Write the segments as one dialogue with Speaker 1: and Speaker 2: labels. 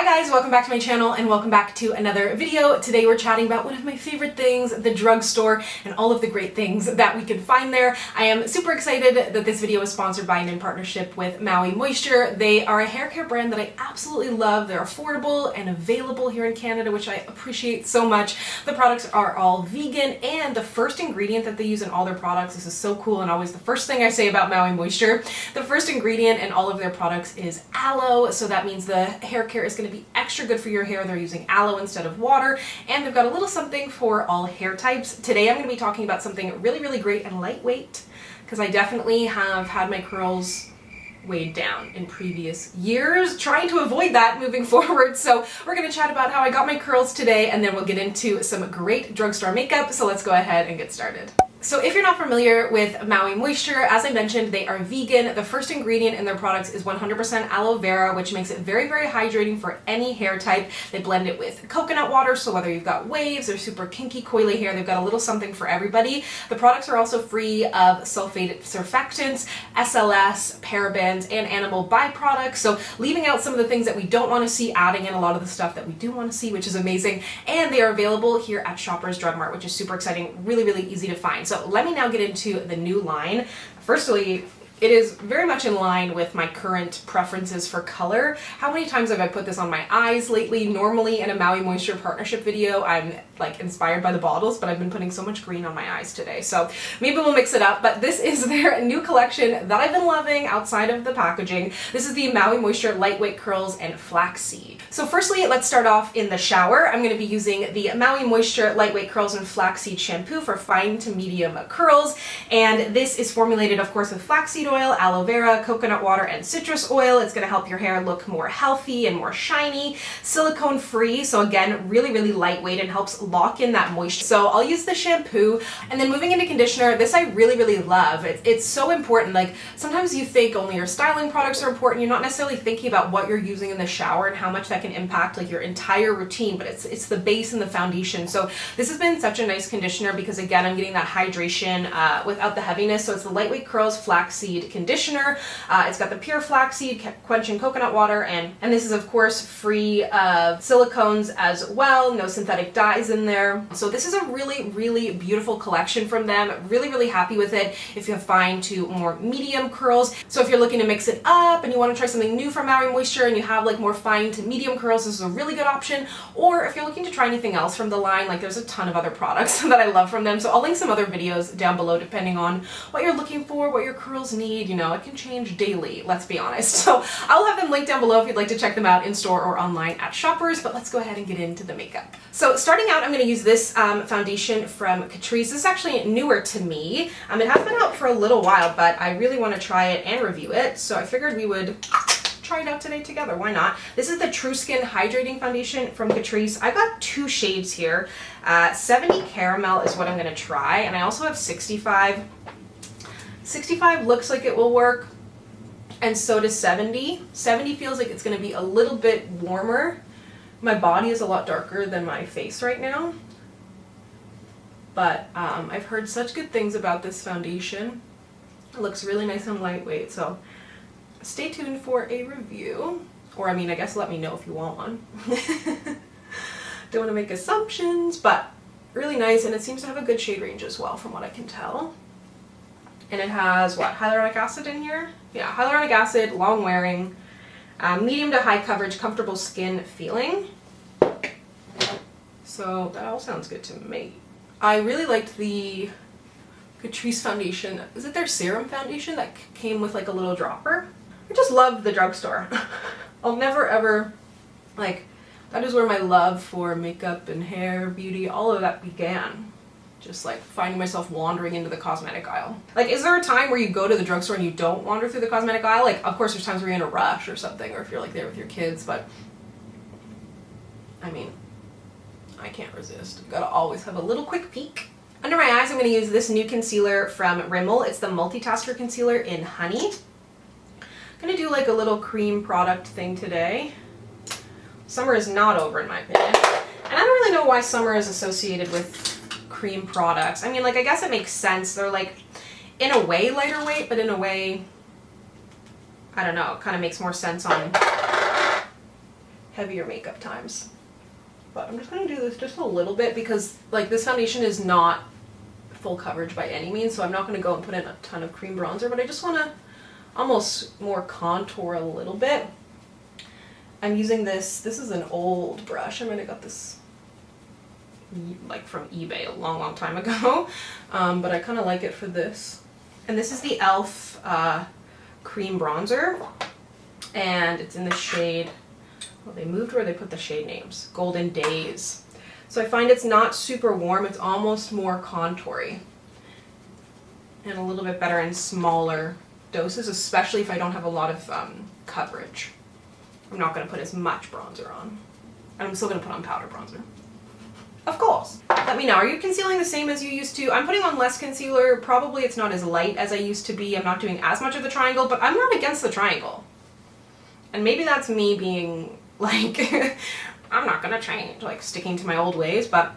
Speaker 1: Hi guys, welcome back to my channel and welcome back to another video. Today we're chatting about one of my favorite things, the drugstore, and all of the great things that we can find there. I am super excited that this video is sponsored by and in partnership with Maui Moisture. They are a hair care brand that I absolutely love. They're affordable and available here in Canada, which I appreciate so much. The products are all vegan, and the first ingredient that they use in all their products, this is so cool and always the first thing I say about Maui Moisture, the first ingredient in all of their products is aloe, so that means the hair care is going to be extra good for your hair. They're using aloe instead of water, and they've got a little something for all hair types. Today I'm going to be talking about something really great and lightweight, because I definitely have had my curls weighed down in previous years, trying to avoid that moving forward. So we're going to chat about how I got my curls today, and then we'll get into some great drugstore makeup. So let's go ahead and get started. So if you're not familiar with Maui Moisture, as I mentioned, they are vegan. The first ingredient in their products is 100% aloe vera, which makes it very hydrating for any hair type. They blend it with coconut water, so whether you've got waves or super kinky, coily hair, they've got a little something for everybody. The products are also free of sulfated surfactants, SLS, parabens, and animal byproducts, so leaving out some of the things that we don't want to see, adding in a lot of the stuff that we do want to see, which is amazing. And they are available here at Shoppers Drug Mart, which is super exciting, really easy to find. So let me now get into the new line. Firstly, it is very much in line with my current preferences for color. How many times have I put this on my eyes lately? Normally in a Maui Moisture partnership video, I'm like inspired by the bottles, but I've been putting so much green on my eyes today. So maybe we'll mix it up, but this is their new collection that I've been loving outside of the packaging. This is the Maui Moisture Lightweight Curls and Flaxseed. So firstly, let's start off in the shower. I'm going to be using the Maui Moisture Lightweight Curls and Flaxseed Shampoo for fine to medium curls. And this is formulated, of course, with flaxseed oil, aloe vera, coconut water, and citrus oil. It's going to help your hair look more healthy and more shiny, silicone free, so again, really lightweight and helps lock in that moisture. So I'll use the shampoo, and then moving into conditioner, this I really love. It's so important. Like, sometimes you think only your styling products are important. You're not necessarily thinking about what you're using in the shower and how much that can impact like your entire routine, but it's the base and the foundation. So this has been such a nice conditioner because again, I'm getting that hydration without the heaviness. So it's the Lightweight Curls Flaxseed Conditioner. It's got the pure flaxseed, quenching coconut water, and this is of course free of silicones as well, no synthetic dyes in there. So this is a really beautiful collection from them. Really happy with it if you have fine to more medium curls. So if you're looking to mix it up and you want to try something new from Maui Moisture and you have like more fine to medium curls, this is a really good option. Or if you're looking to try anything else from the line, like there's a ton of other products that I love from them. So I'll link some other videos down below depending on what you're looking for, what your curls need. You know, it can change daily, let's be honest. So I'll have them linked down below if you'd like to check them out in store or online at Shoppers, but let's go ahead and get into the makeup. So starting out, I'm going to use this foundation from Catrice. This is actually newer to me. It has been out for a little while, but I really want to try it and review it, so I figured we would try it out today together. Why not? This is the True Skin Hydrating Foundation from Catrice. I've got two shades here. 70 Caramel is what I'm going to try, and I also have 65. 65 looks like it will work, and so does 70. 70 feels like it's going to be a little bit warmer. My body is a lot darker than my face right now, but I've heard such good things about this foundation. It looks really nice and lightweight, so stay tuned for a review. Or I mean, I guess let me know if you want one. Don't want to make assumptions, but really nice, and it seems to have a good shade range as well from what I can tell. And it has, what, hyaluronic acid in here? Yeah, hyaluronic acid, long wearing, medium to high coverage, comfortable skin feeling. So that all sounds good to me. I really liked the Catrice foundation. Is it their serum foundation that came with like a little dropper? I just love the drugstore. I'll never ever, like, that is where my love for makeup and hair, beauty, all of that began. Just like finding myself wandering into the cosmetic aisle. Like, is there a time where you go to the drugstore and you don't wander through the cosmetic aisle? Like, of course there's times where you're in a rush or something, or if you're like there with your kids, but I mean, I can't resist. Gotta always have a little quick peek. Under my eyes, I'm gonna use this new concealer from Rimmel. It's the Multitasker Concealer in Honey. I'm gonna do like a little cream product thing today. Summer is not over in my opinion. And I don't really know why summer is associated with cream products. I mean, like, I guess it makes sense. They're like, in a way, lighter weight, but in a way, I don't know, it kind of makes more sense on heavier makeup times. But I'm just going to do this just a little bit because like this foundation is not full coverage by any means, so I'm not going to go and put in a ton of cream bronzer, but I just want to almost more contour a little bit. I'm using this is an old brush. I might have got this like from eBay a long time ago, but I kind of like it for this. And this is the e.l.f. Cream bronzer, and it's in the shade, well, they moved where they put the shade names, Golden Days. So I find it's not super warm, it's almost more contoury and a little bit better in smaller doses, especially if I don't have a lot of coverage. I'm not going to put as much bronzer on, and I'm still going to put on powder bronzer. Of course. Let me know, are you concealing the same as you used to? I'm putting on less concealer. Probably it's not as light as I used to be. I'm not doing as much of the triangle, but I'm not against the triangle. And maybe that's me being like, I'm not gonna change, like sticking to my old ways, but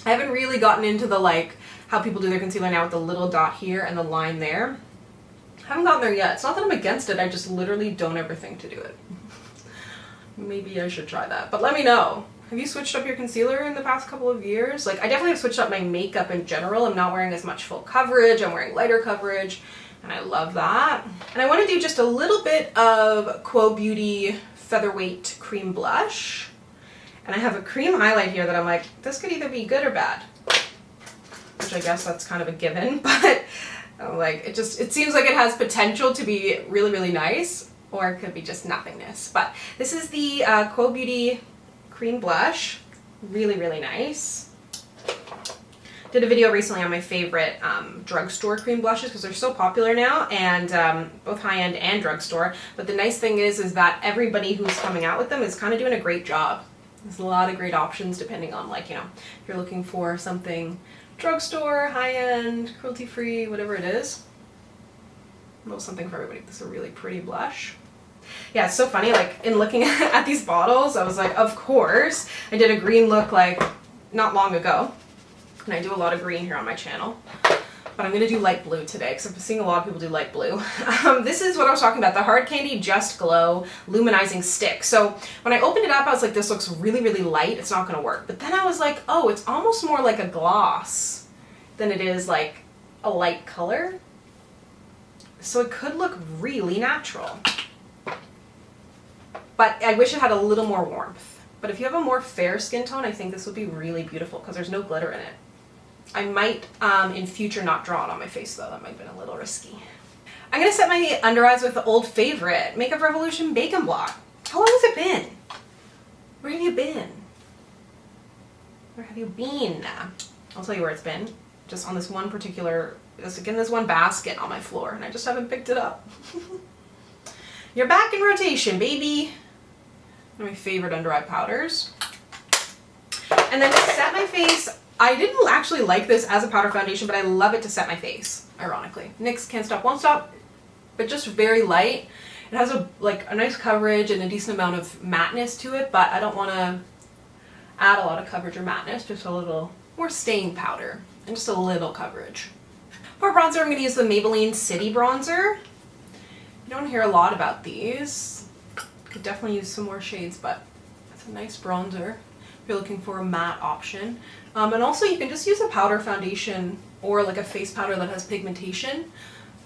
Speaker 1: I haven't really gotten into the like how people do their concealer now with the little dot here and the line there. I haven't gotten there yet. It's not that I'm against it, I just literally don't ever think to do it. Maybe I should try that, but let me know. Have you switched up your concealer in the past couple of years? Like, I definitely have switched up my makeup in general. I'm not wearing as much full coverage. I'm wearing lighter coverage, and I love that. And I want to do just a little bit of Quo Beauty Featherweight Cream Blush. And I have a cream highlight here that I'm like, this could either be good or bad. Which I guess that's kind of a given, but I'm like, it seems like it has potential to be really nice, or it could be just nothingness. But this is the Quo Beauty Cream Blush, really nice. Did a video recently on my favorite drugstore cream blushes because they're so popular now, and both high-end and drugstore. But the nice thing is that everybody who's coming out with them is kind of doing a great job. There's a lot of great options depending on, like, you know, if you're looking for something drugstore, high-end, cruelty-free, whatever it is. Well, something for everybody. This is a really pretty blush. Yeah, it's so funny, like, in looking at these bottles, I was like, of course. I did a green look, like, not long ago. And I do a lot of green here on my channel. But I'm going to do light blue today, because I'm seeing a lot of people do light blue. This is what I was talking about, the Hard Candy Just Glow Luminizing Stick. So when I opened it up, I was like, this looks really light. It's not going to work. But then I was like, oh, it's almost more like a gloss than it is like a light color. So it could look really natural. But I wish it had a little more warmth. But if you have a more fair skin tone, I think this would be really beautiful because there's no glitter in it. I might, in future, not draw it on my face though. That might have been a little risky. I'm going to set my under eyes with the old favorite, Makeup Revolution Bacon Block. How long has it been? Where have you been? Where have you been? I'll tell you where it's been. Just on this one particular, again, this one basket on my floor, and I just haven't picked it up. You're back in rotation, baby. One of my favorite under eye powders. And then to set my face, I didn't actually like this as a powder foundation, but I love it to set my face, ironically. NYX Can't Stop, Won't Stop, but just very light. It has a nice coverage and a decent amount of matteness to it, but I don't want to add a lot of coverage or matteness, just a little more staying powder and just a little coverage. For bronzer, I'm going to use the Maybelline City Bronzer. You don't hear a lot about these. Could definitely use some more shades, but it's a nice bronzer if you're looking for a matte option. And also you can just use a powder foundation or like a face powder that has pigmentation.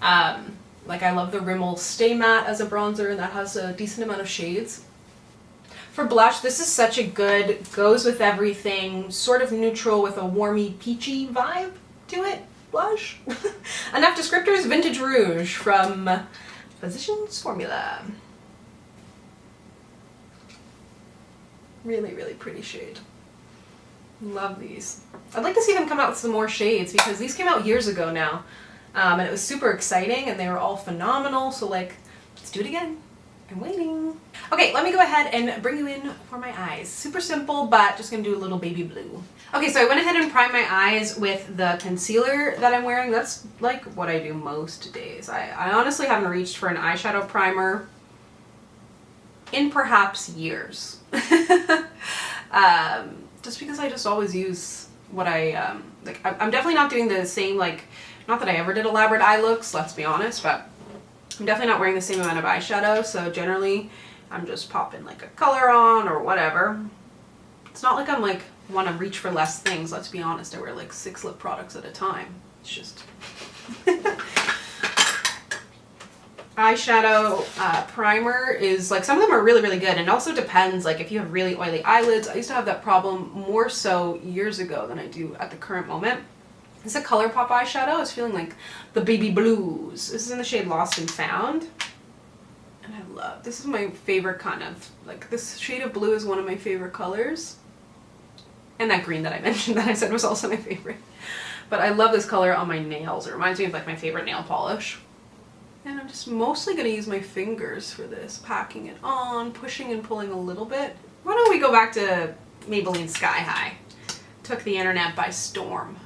Speaker 1: Like I love the Rimmel Stay Matte as a bronzer, and that has a decent amount of shades. For blush, this is such a good, goes with everything, sort of neutral with a warmy, peachy vibe to it blush. Enough descriptors, Vintage Rouge from Physicians Formula. Really pretty shade. Love these. I'd like to see them come out with some more shades because these came out years ago now. And it was super exciting and they were all phenomenal. So like, let's do it again. I'm waiting. Okay, let me go ahead and bring you in for my eyes. Super simple, but just gonna do a little baby blue. Okay, so I went ahead and primed my eyes with the concealer that I'm wearing. That's like what I do most days. I honestly haven't reached for an eyeshadow primer in perhaps years. Just because I just always use what I, like, I'm definitely not doing the same, like, not that I ever did elaborate eye looks, let's be honest, but I'm definitely not wearing the same amount of eyeshadow, so generally I'm just popping like a color on or whatever. It's not like I'm like want to reach for less things. Let's be honest, I wear like 6 lip products at a time. It's just eyeshadow primer is like, some of them are really, really good, and it also depends, like if you have really oily eyelids. I used to have that problem more so years ago than I do at the current moment. This is a Colourpop eyeshadow. I was feeling like the baby blues. This is in the shade Lost and Found, and I love, this is my favorite kind of, like this shade of blue is one of my favorite colors, and that green that I mentioned that I said was also my favorite. But I love this color on my nails. It reminds me of like my favorite nail polish. And I'm just mostly going to use my fingers for this, packing it on, pushing and pulling a little bit. Why don't we go back to Maybelline Sky High? Took the internet by storm.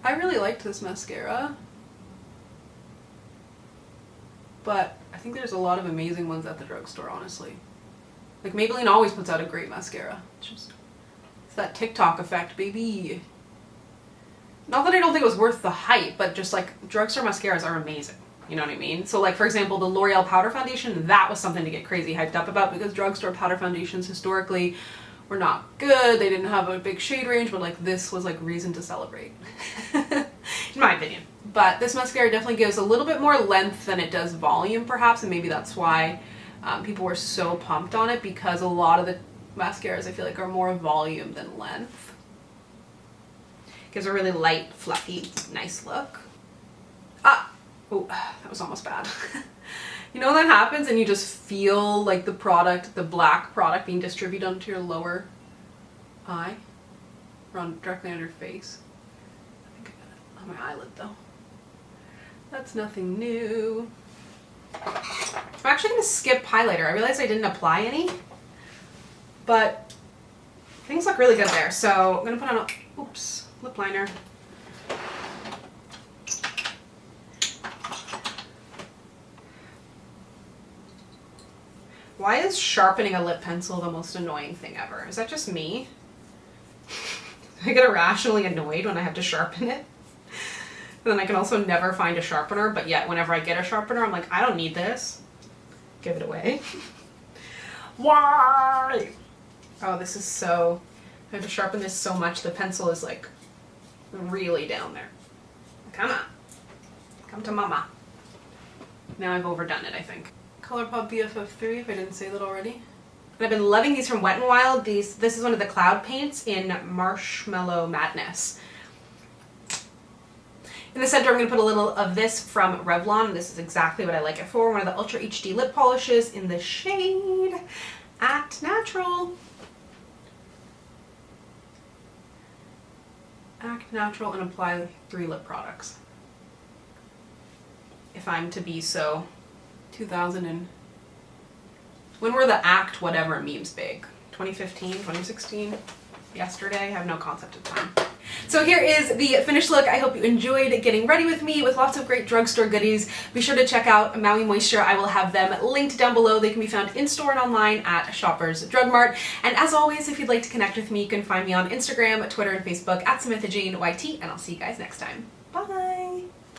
Speaker 1: I really liked this mascara, but I think there's a lot of amazing ones at the drugstore, honestly. Like Maybelline always puts out a great mascara. It's that TikTok effect, baby. Not that I don't think it was worth the hype, but just like drugstore mascaras are amazing. You know what I mean? So like, for example, the L'Oreal powder foundation, that was something to get crazy hyped up about, because drugstore powder foundations historically were not good. They didn't have a big shade range, but like this was like reason to celebrate, in my opinion. But this mascara definitely gives a little bit more length than it does volume, perhaps, and maybe that's why people were so pumped on it, because a lot of the mascaras I feel like are more volume than length. Gives a really light, fluffy, nice look. Oh, that was almost bad. You know when that happens and you just feel like the product, the black product being distributed onto your lower eye? Or directly on your face. I think I got it on my eyelid though. That's nothing new. I'm actually going to skip highlighter. I realized I didn't apply any, but things look really good there. So I'm going to put on a, oops, lip liner. Why is sharpening a lip pencil the most annoying thing ever? Is that just me? I get irrationally annoyed when I have to sharpen it. And then I can also never find a sharpener, but yet whenever I get a sharpener, I'm like, I don't need this. Give it away. Why? Oh, this is so... I have to sharpen this so much, the pencil is like really down there. Come on. Come to mama. Now I've overdone it, I think. Colourpop BFF3, if I didn't say that already. And I've been loving these from Wet n Wild. This is one of the cloud paints in Marshmallow Madness. In the center, I'm going to put a little of this from Revlon. This is exactly what I like it for. One of the Ultra HD lip polishes in the shade Act Natural. Act Natural, and apply 3 lip products. If I'm to be so 2000 and... When were the Act whatever memes big? 2015, 2016? Yesterday? I have no concept of time. So here is the finished look. I hope you enjoyed getting ready with me with lots of great drugstore goodies. Be sure to check out Maui Moisture. I will have them linked down below. They can be found in-store and online at Shoppers Drug Mart. And as always, if you'd like to connect with me, you can find me on Instagram, Twitter, and Facebook at SamanthaJaneYT, and I'll see you guys next time. Bye!